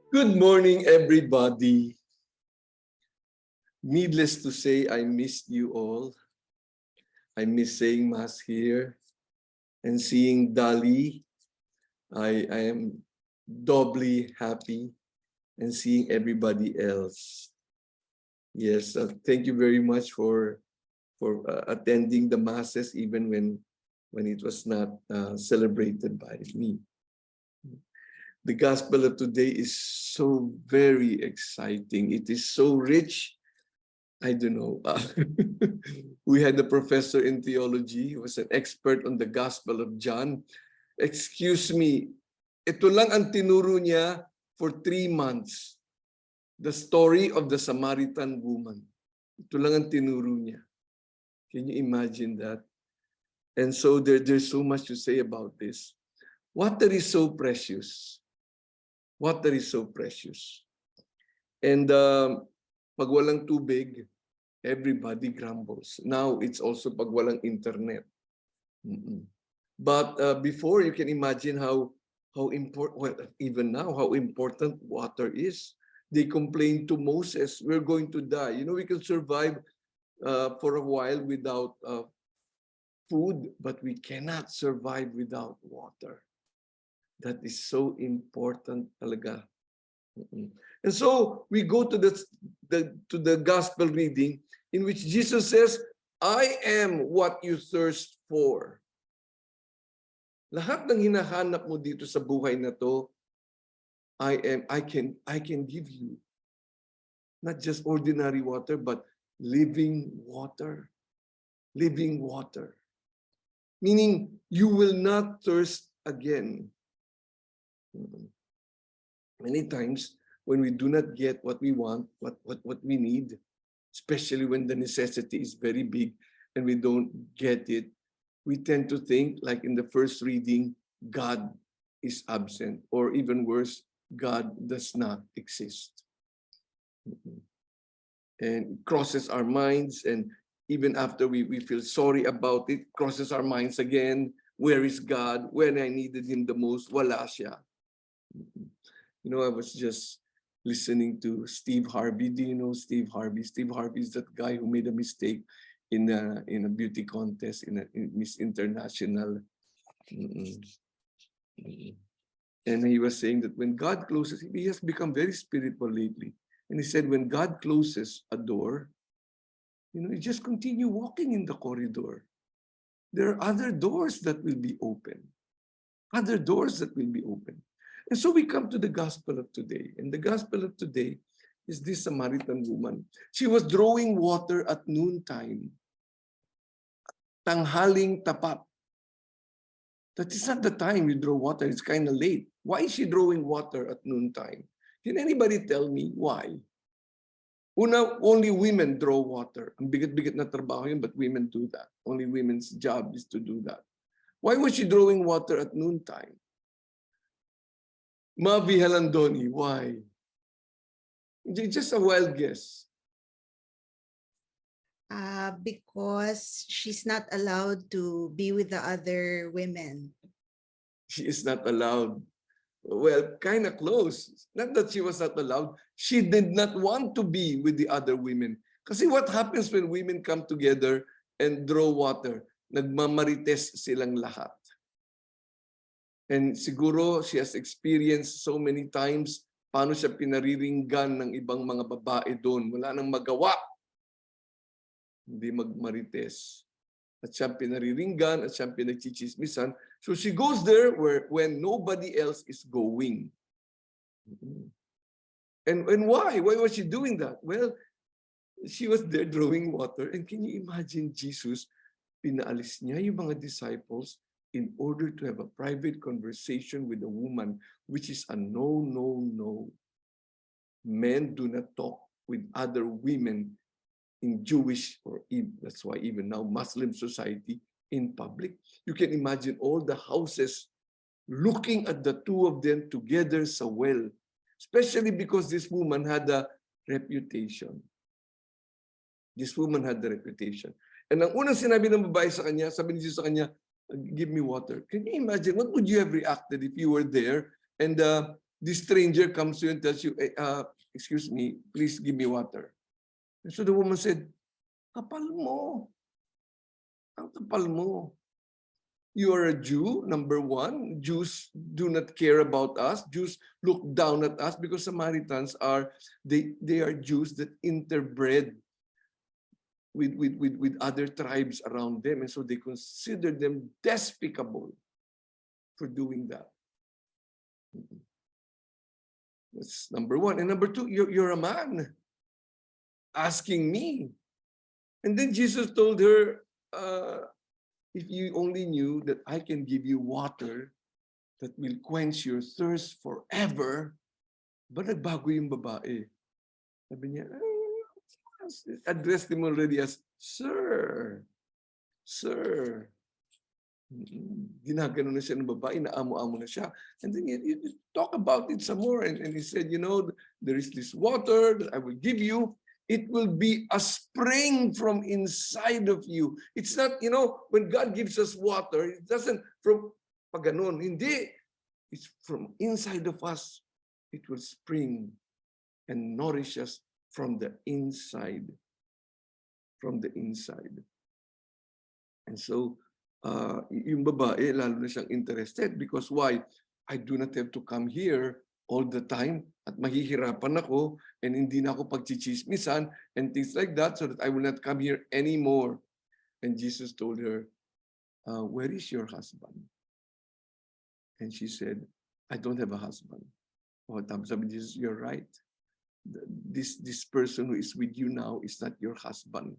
Good morning, everybody. Needless to say, I missed you all. I miss saying Mass here and seeing Dali. I am doubly happy and seeing everybody else. Yes, thank you very much for attending the Masses even when it was not celebrated by me. The Gospel of today is so very exciting. It is so rich. I don't know. We had a professor in theology who was an expert on the Gospel of John. Excuse me, ito lang ang tinuro niya for 3 months. The story of the Samaritan woman. Ito lang ang tinuro niya. Can you imagine that? And so there's so much to say about this. Water is so precious. Water is so precious. And pag walang tubig, everybody grumbles. Now, it's also pag walang internet. But before, you can imagine how important, well, even now, how important water is. They complained to Moses, we're going to die. You know, we can survive for a while without food, but we cannot survive without water. That is so important talaga. And so we go to the gospel reading in which Jesus says, I am what you thirst for. Lahat ng hinahanap mo dito sa buhay na to, I can give you. Not just ordinary water, but living water. Living water. Meaning, you will not thirst again. Many times, when we do not get what we want, what we need, especially when the necessity is very big and we don't get it, we tend to think, like in the first reading, God is absent, or even worse, God does not exist. And it crosses our minds, and even after we feel sorry about it, crosses our minds again, where is God? When I needed Him the most, wala siya. You know, I was just listening to Steve Harvey. Do you know Steve Harvey? Steve Harvey is that guy who made a mistake in a beauty contest, in Miss International. And he was saying that when God closes, he has become very spiritual lately. And he said, when God closes a door, you know, you just continue walking in the corridor. There are other doors that will be open. Other doors that will be open. And so we come to the gospel of today. And the gospel of today is this Samaritan woman. She was drawing water at noontime. Tanghaling tapat. That is not the time you draw water. It's kind of late. Why is she drawing water at noontime? Can anybody tell me why? Una, only women draw water. Ang bigat-bigat na trabaho yun, but women do that. Only women's job is to do that. Why was she drawing water at noontime? Mavi Halandoni, why? Just a wild guess. Because she's not allowed to be with the other women. She is not allowed. Well, kind of close. Not that she was not allowed. She did not want to be with the other women. Kasi what happens when women come together and draw water? Nagmamarites silang lahat. And siguro she has experienced so many times paano siya pinariringgan ng ibang mga babae doon. Wala nang magawa. Hindi magmarites. At siya pinariringgan, at siya pinagchichismisan. So she goes there when nobody else is going. And why? Why was she doing that? Well, she was there drawing water. And can you imagine Jesus, pinaalis niya yung mga disciples in order to have a private conversation with a woman, which is a no, no, no. Men do not talk with other women in Jewish, or that's why even now Muslim society, in public. You can imagine all the houses looking at the two of them together so well, especially because this woman had a reputation. This woman had the reputation. And ang unang sinabi ng babae sa kanya, sabi ni Jesus sa kanya, give me water. Can you imagine, what would you have reacted if you were there and this stranger comes to you and tells you, excuse me, please give me water. And so the woman said, kapal mo. Ang kapal mo. You are a Jew, number one. Jews do not care about us. Jews look down at us because Samaritans are, they are Jews that interbred with other tribes around them. And so they consider them despicable for doing that. That's number one. And number two, you're a man asking me. And then Jesus told her, if you only knew that I can give you water that will quench your thirst forever, ba nagbago yung babae? Sabi niya, addressed him already as, Sir. Sir. Ginagano na siya ng babae, naamo-amo na siya. And then you talk about it some more. And he said, you know, there is this water that I will give you. It will be a spring from inside of you. It's not, you know, when God gives us water, it doesn't from paganon. Hindi. It's from inside of us. It will spring and nourish us from the inside. From the inside. And so, yung babae, lalo na siyang interested because why? I do not have to come here all the time at mahihirapan ako and hindi na ako pagchichismisan and things like that so that I will not come here anymore. And Jesus told her, where is your husband? And she said, I don't have a husband. Oh, sabi Jesus, you're right. This person who is with you now is not your husband.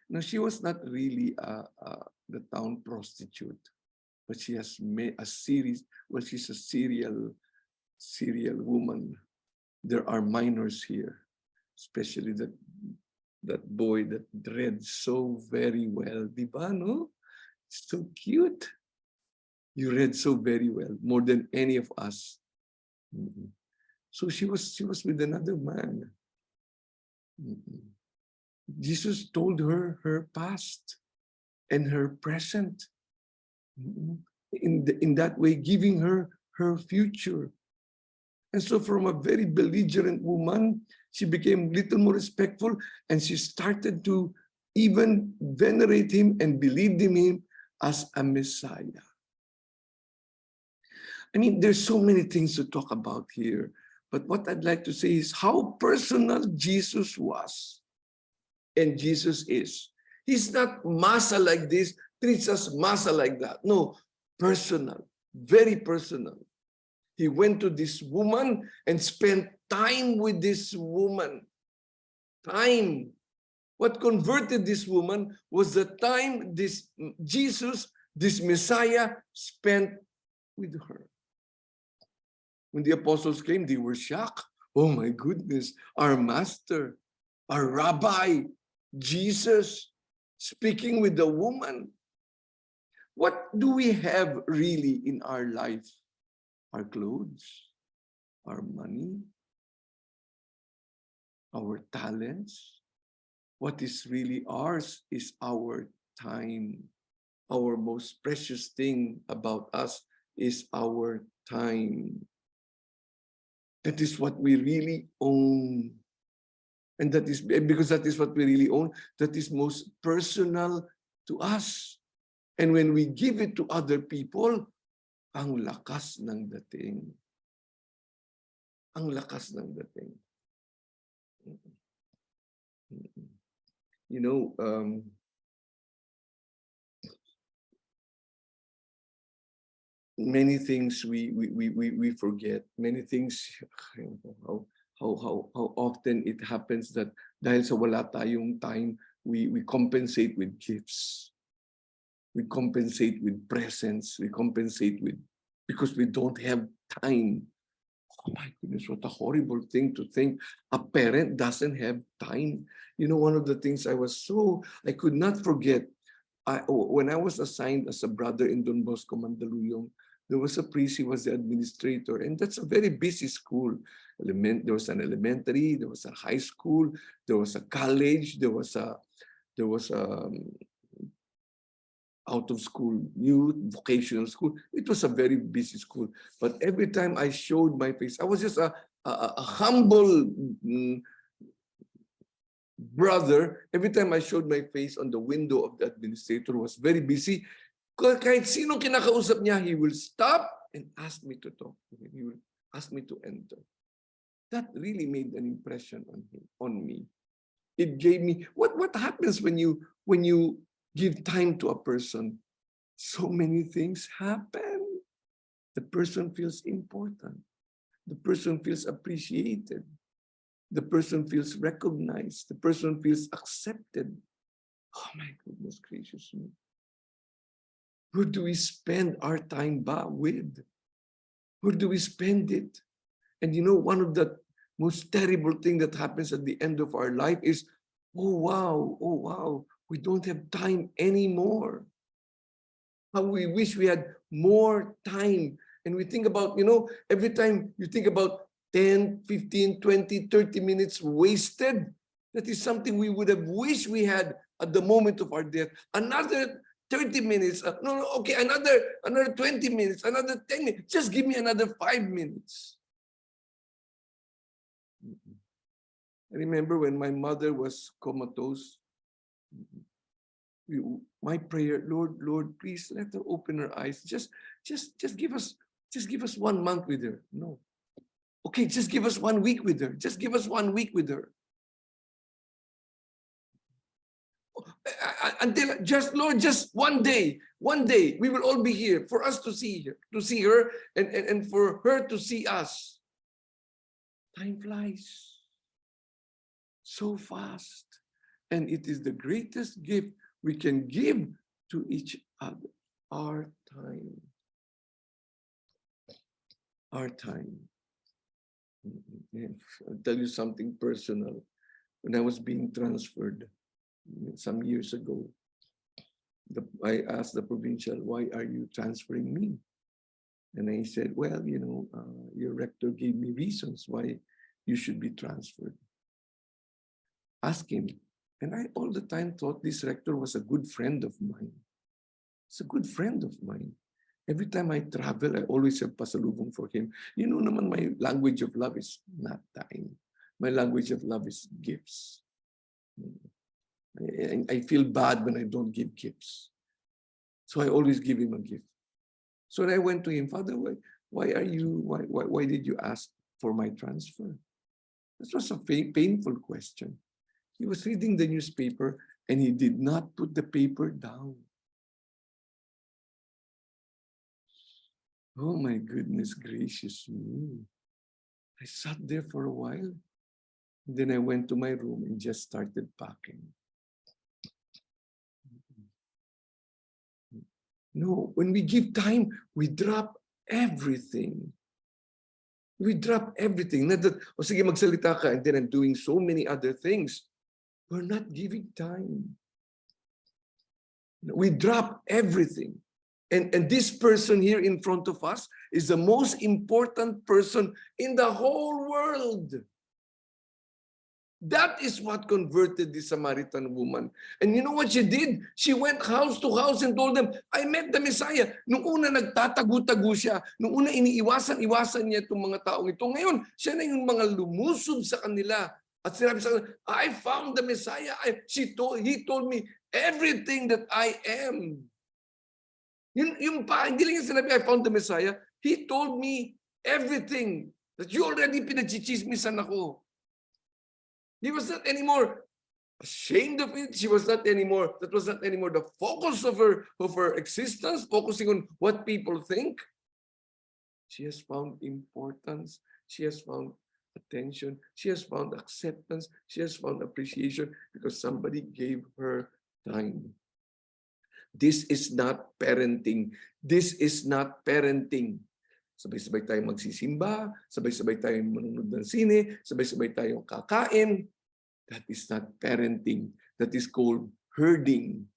Now, she was not really the town prostitute, but she has made a series, well, she's a serial woman. There are minors here, especially that boy that read so very well. Di ba, no? So cute. You read so very well, more than any of us. So she was with another man. Jesus told her her past and her present. In that way, giving her her future. And so from a very belligerent woman, she became a little more respectful and she started to even venerate him and believed in him as a Messiah. I mean, there's so many things to talk about here. But what I'd like to say is how personal Jesus was and Jesus is. He's not masa like this, treats us masa like that. No, personal, very personal. He went to this woman and spent time with this woman. Time. What converted this woman was the time this Jesus, this Messiah, spent with her. When the apostles came, they were shocked. Oh my goodness, our master, our rabbi, Jesus, speaking with the woman. What do we have really in our life? Our clothes, our money, our talents. What is really ours is our time. Our most precious thing about us is our time. That is what we really own. And that is because that is what we really own, that is most personal to us. And when we give it to other people, ang lakas ng dating. Ang lakas ng dating. You know, many things we forget. Many things, how often it happens that dahil sa wala tayong time, we compensate with gifts. We compensate with presents. We compensate with, because we don't have time. Oh my goodness, what a horrible thing to think. A parent doesn't have time. You know, one of the things I could not forget, when I was assigned as a brother in Don Bosco, Mandaluyong, there was a priest, he was the administrator, and that's a very busy school. There was an elementary, there was a high school, there was a college, there was a out of school, youth, vocational school. It was a very busy school. But every time I showed my face, I was just a humble brother. Every time I showed my face on the window of the administrator was very busy. Kahit sino kinakausap niya, he will stop and ask me to talk to him. He will ask me to enter. That really made an impression on me. It gave me, what happens when you give time to a person? So many things happen. The person feels important. The person feels appreciated. The person feels recognized. The person feels accepted. Oh my goodness gracious me. Who do we spend our time with? Who do we spend it? And you know, one of the most terrible thing that happens at the end of our life is, oh wow, we don't have time anymore. How we wish we had more time. And we think about, you know, every time you think about 10, 15, 20, 30 minutes wasted, that is something we would have wished we had at the moment of our death. Another 30 minutes, another 20 minutes, another 10 minutes. Just give me another 5 minutes. I remember when my mother was comatose, my prayer, Lord, please let her open her eyes. Just give us 1 month with her. No. Okay, just give us 1 week with her. Just give us 1 week with her. Until Lord, just one day, we will all be here for us to see her, and for her to see us. Time flies so fast, and it is the greatest gift we can give to each other. Our time. Our time. I'll tell you something personal. When I was being transferred some years ago, I asked the provincial, why are you transferring me? And I said, well, you know, your rector gave me reasons why you should be transferred. Ask him. And I all the time thought this rector was a good friend of mine. It's a good friend of mine. Every time I travel, I always have pasalubong for him. You know naman, my language of love is not time. My language of love is gifts. I feel bad when I don't give gifts. So I always give him a gift. So I went to him, Father, why did you ask for my transfer? This was a painful question. He was reading the newspaper and he did not put the paper down. Oh my goodness gracious me. I sat there for a while. Then I went to my room and just started packing. No, when we give time, we drop everything. We drop everything. Not that, o sige, magsalita ka, and then I'm doing so many other things. We're not giving time. We drop everything. And this person here in front of us is the most important person in the whole world. That is what converted the Samaritan woman. And you know what she did? She went house to house and told them, I met the Messiah. Nung una nagtatago-tago siya. Nung una iniiwasan-iwasan niya itong mga taong ito. Ngayon, siya na yung mga lumusog sa kanila. At sinabi sa kanila, I found the Messiah. He told me everything that I am. Yung pa, hindi lang yung sinabi, I found the Messiah. He told me everything. That you already pinagchichismisan ako. He was not anymore ashamed of it. She was not anymore, that was not anymore the focus of her existence, focusing on what people think. She has found importance. She has found attention. She has found acceptance. She has found appreciation because somebody gave her time. This is not parenting. This is not parenting. Sabay-sabay tayong magsisimba, sabay-sabay tayong manonood ng sine, sabay-sabay tayong kakain. That is not parenting. That is called herding.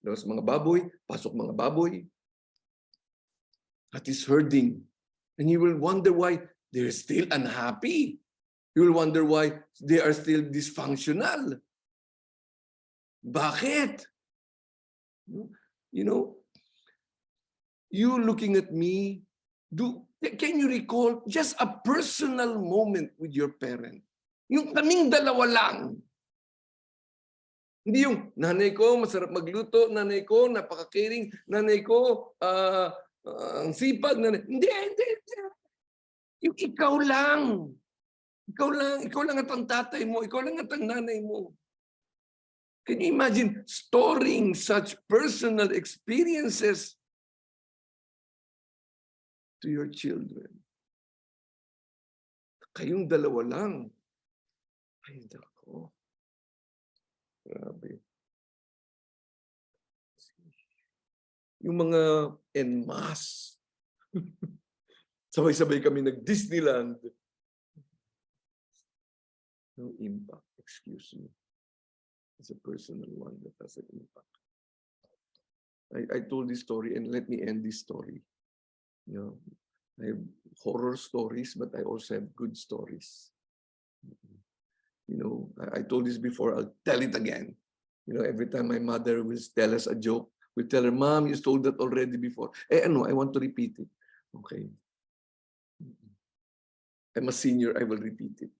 Tapos mga baboy, pasok mga baboy. That is herding. And you will wonder why they're still unhappy. You will wonder why they are still dysfunctional. Bakit? You know, you looking at me, can you recall just a personal moment with your parent? Yung kaming dalawa lang. Hindi yung nanay ko masarap magluto, nanay ko napaka-caring, nanay ko ang sipag, nanay. Hindi. Yung ikaw lang. Ikaw lang at ang tatay mo, ikaw lang at ang nanay mo. Can you imagine storing such personal experiences to your children? Kayong dalawa lang. Ay, nako. Grabe. Yung mga en masse. Sabay-sabay kami nag-Disneyland. No impact, excuse me. It's a personal one that has an impact. I told this story and let me end this story. You know, I have horror stories, but I also have good stories. You know, I told this before, I'll tell it again. You know, every time my mother will tell us a joke, we tell her, Mom, you told that already before. No, I want to repeat it. Okay. I'm a senior, I will repeat it.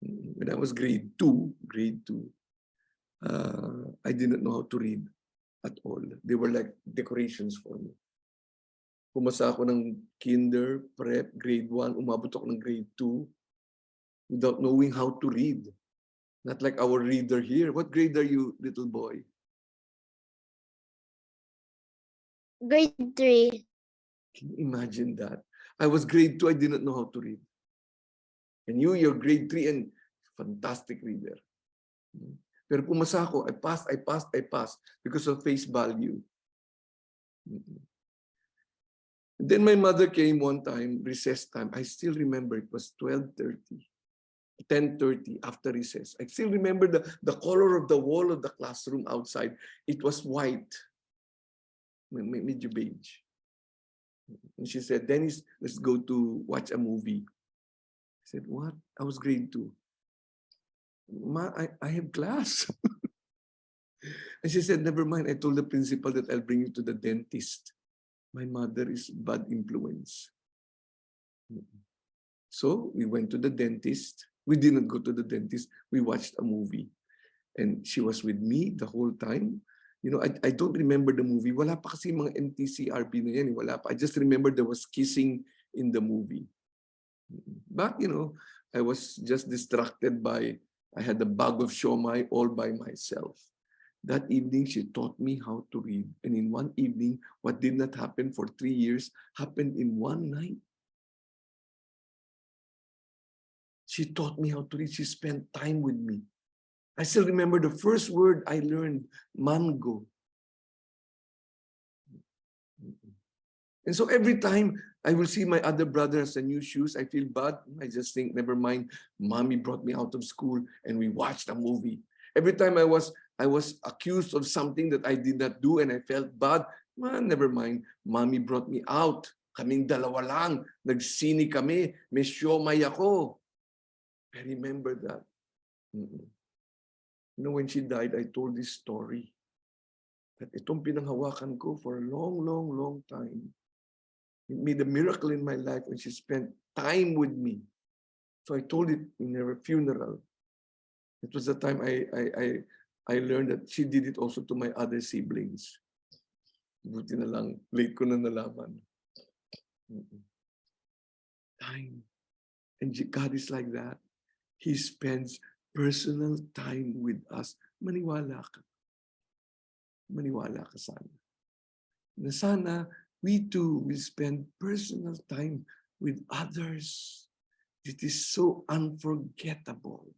When I was grade 2, I didn't know how to read at all. They were like decorations for me. Pumasa ako ng kinder, prep, grade 1, umabot ako ng grade 2 without knowing how to read. Not like our reader here. What grade are you, little boy? Grade 3. Can you imagine that? I was grade 2, I didn't know how to read. And you're grade 3 and fantastic reader. Pero pumasa ako, I passed because of face value. Then my mother came one time, recess time. I still remember it was 12:30, 10:30 after recess. I still remember the color of the wall of the classroom outside. It was white, medyo beige. And she said, Dennis, let's go to watch a movie. I said, what? I was grade 2. Ma, I have class. And she said, never mind. I told the principal that I'll bring you to the dentist. My mother is bad influence. So we went to the dentist. We didn't go to the dentist. We watched a movie. And she was with me the whole time. You know, I don't remember the movie. Wala pa kasi mga NTCRB na yan. Wala pa. I just remember there was kissing in the movie. But, you know, I was just distracted by, I had a bag of siomai all by myself. That evening, she taught me how to read. And in one evening, what did not happen for 3 years happened in one night. She taught me how to read. She spent time with me. I still remember the first word I learned, mango. And so every time I will see my other brother has a new shoes, I feel bad. I just think, never mind, mommy brought me out of school and we watched a movie. Every time I was accused of something that I did not do and I felt bad, never mind, mommy brought me out. Kaming dalawa lang, nagsini kami, may siomay ako. I remember that. You know, when she died, I told this story. That itong pinanghawakan ko for a long, long, long time. It made a miracle in my life when she spent time with me. So I told it in her funeral. It was the time I learned that she did it also to my other siblings. Buti na lang, late ko na nalaman. Time. And God is like that. He spends personal time with us. Maniwala ka. Maniwala ka sana. Na sana, we too will spend personal time with others. It is so unforgettable.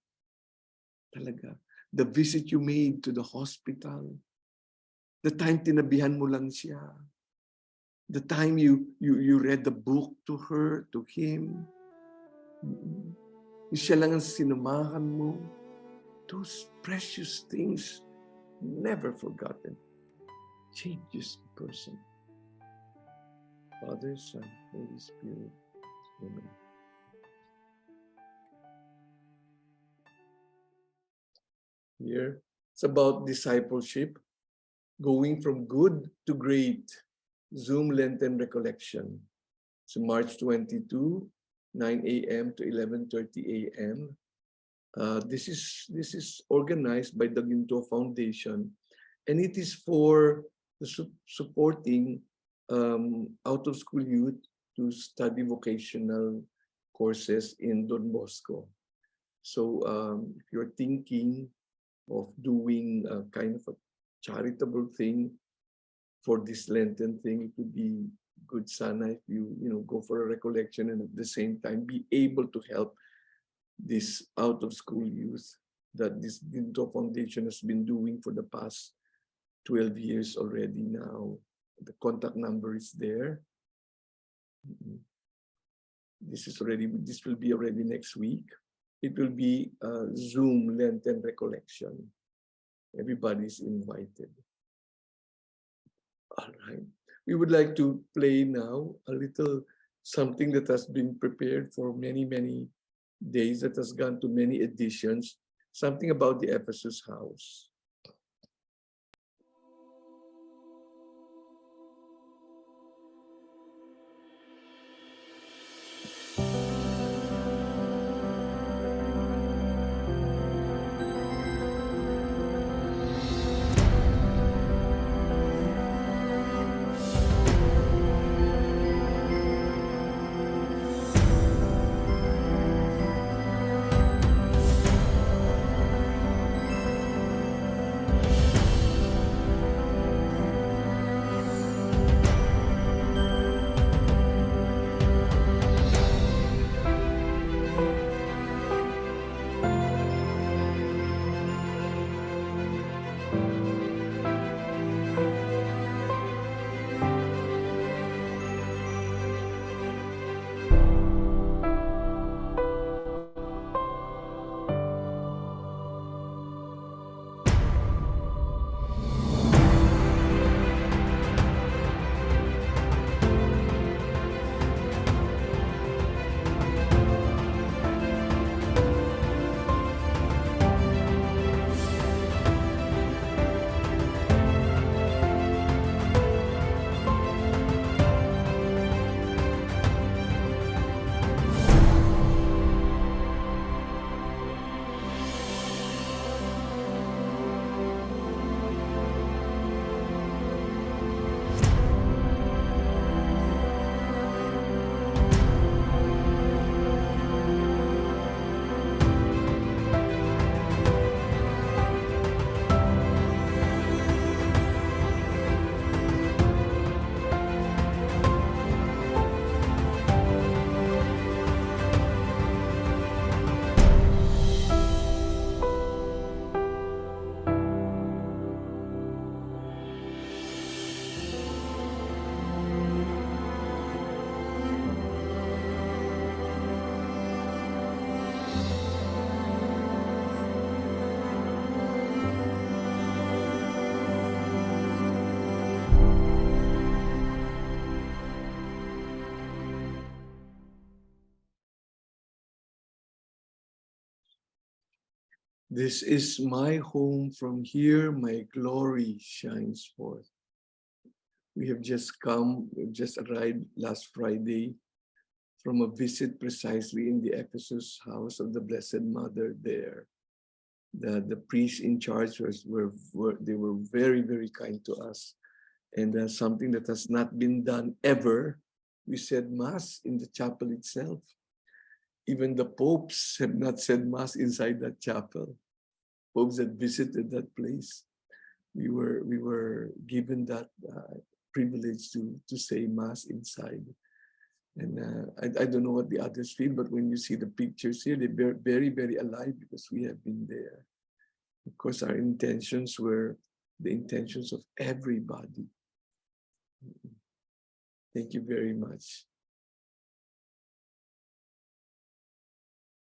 Talaga. The visit you made to the hospital. The time tinabihan mo lang siya. The time you read the book to her, to him. Siya lang ang sinamahan mo. Those precious things, never forgotten, changes a person. Father, Son, Holy Spirit. Amen. Here, it's about discipleship. Going from Good to Great, Zoom Lenten Recollection. So March 22, 9 a.m. to 11:30 a.m. This is organized by the Ginto Foundation, and it is for the supporting out-of-school youth to study vocational courses in Don Bosco. So if you're thinking of doing a kind of a charitable thing for this Lenten thing, it would be good, sana, if you go for a recollection and at the same time be able to help this out-of-school youth that this Ginto Foundation has been doing for the past 12 years already now. The contact number is there. This will be already next week. It will be a Zoom Lenten recollection. Everybody's invited. All right. We would like to play now a little something that has been prepared for many, many days, that has gone to many editions, something about the Ephesus house. This is my home, from here my glory shines forth. We have just arrived last Friday from a visit precisely in the Ephesus house of the Blessed Mother there. The priests in charge were very, very kind to us. And something that has not been done ever, we said Mass in the chapel itself. Even the popes have not said Mass inside that chapel. Popes that visited that place, we were given that privilege to say Mass inside. And I don't know what the others feel, but when you see the pictures here, they're very, very alive because we have been there. Of course, our intentions were the intentions of everybody. Thank you very much.